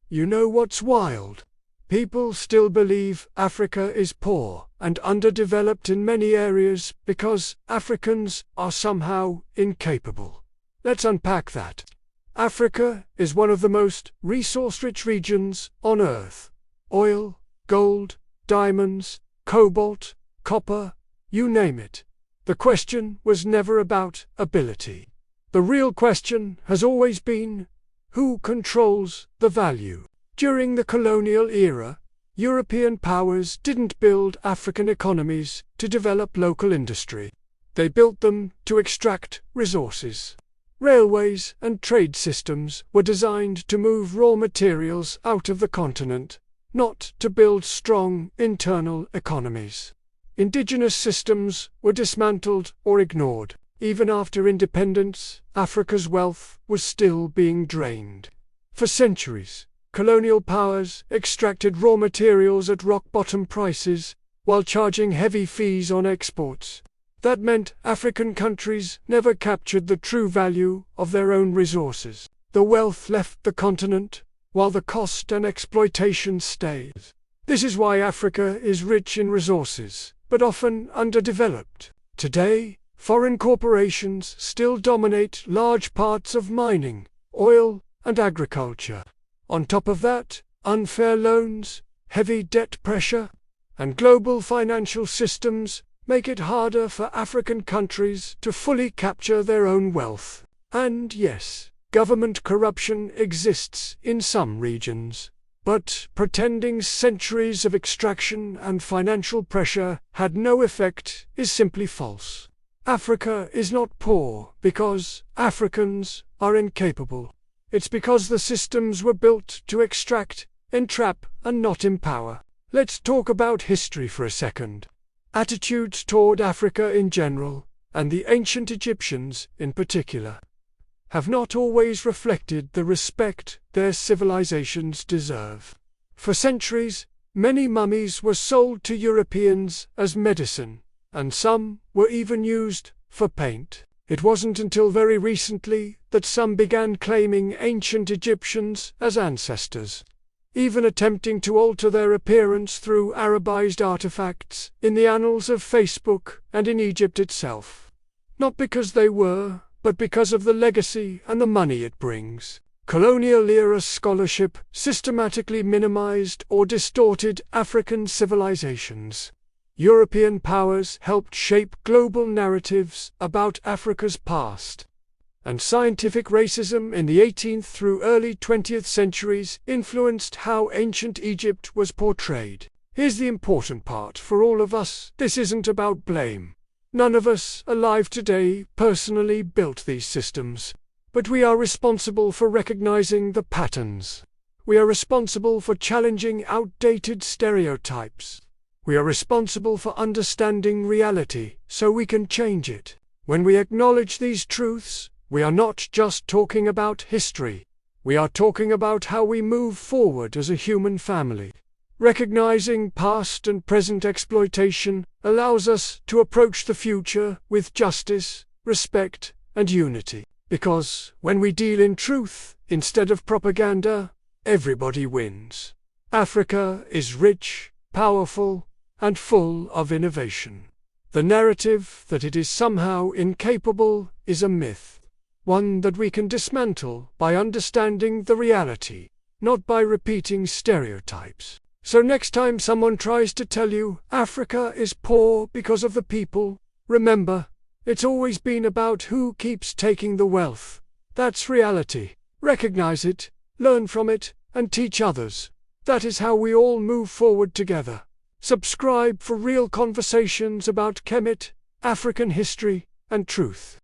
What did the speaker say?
You know what's wild? People still believe Africa is poor and underdeveloped in many areas because Africans are somehow incapable. Let's unpack that. Africa is one of the most resource-rich regions on Earth. Oil, gold, diamonds, cobalt, copper, you name it. The question was never about ability. The real question has always been, who controls the value? During the colonial era, European powers didn't build African economies to develop local industry. They built them to extract resources. Railways and trade systems were designed to move raw materials out of the continent, not to build strong internal economies. Indigenous systems were dismantled or ignored. Even after independence, Africa's wealth was still being drained. For centuries, colonial powers extracted raw materials at rock-bottom prices while charging heavy fees on exports. That meant African countries never captured the true value of their own resources. The wealth left the continent, while the cost and exploitation stayed. This is why Africa is rich in resources, but often underdeveloped. Today, foreign corporations still dominate large parts of mining, oil, and agriculture. On top of that, unfair loans, heavy debt pressure, and global financial systems make it harder for African countries to fully capture their own wealth. And yes, government corruption exists in some regions, but pretending centuries of extraction and financial pressure had no effect is simply false. Africa is not poor because Africans are incapable. It's because the systems were built to extract, entrap, and not empower. Let's talk about history for a second. Attitudes toward Africa in general, and the ancient Egyptians in particular, have not always reflected the respect their civilizations deserve. For centuries, many mummies were sold to Europeans as medicine, and some were even used for paint. It wasn't until very recently that some began claiming ancient Egyptians as ancestors, even attempting to alter their appearance through Arabized artifacts in the annals of Facebook and in Egypt itself. Not because they were, but because of the legacy and the money it brings. Colonial-era scholarship systematically minimized or distorted African civilizations. European powers helped shape global narratives about Africa's past. And scientific racism in the 18th through early 20th centuries influenced how ancient Egypt was portrayed. Here's the important part for all of us: this isn't about blame. None of us alive today personally built these systems, but we are responsible for recognizing the patterns. We are responsible for challenging outdated stereotypes. We are responsible for understanding reality so we can change it. When we acknowledge these truths, we are not just talking about history. We are talking about how we move forward as a human family. Recognizing past and present exploitation allows us to approach the future with justice, respect, and unity. Because when we deal in truth instead of propaganda, everybody wins. Africa is rich, powerful, and full of innovation. The narrative that it is somehow incapable is a myth, one that we can dismantle by understanding the reality, not by repeating stereotypes. So next time someone tries to tell you Africa is poor because of the people, remember, it's always been about who keeps taking the wealth. That's reality. Recognize it, learn from it, and teach others. That is how we all move forward together. Subscribe for real conversations about Kemet, African history, and truth.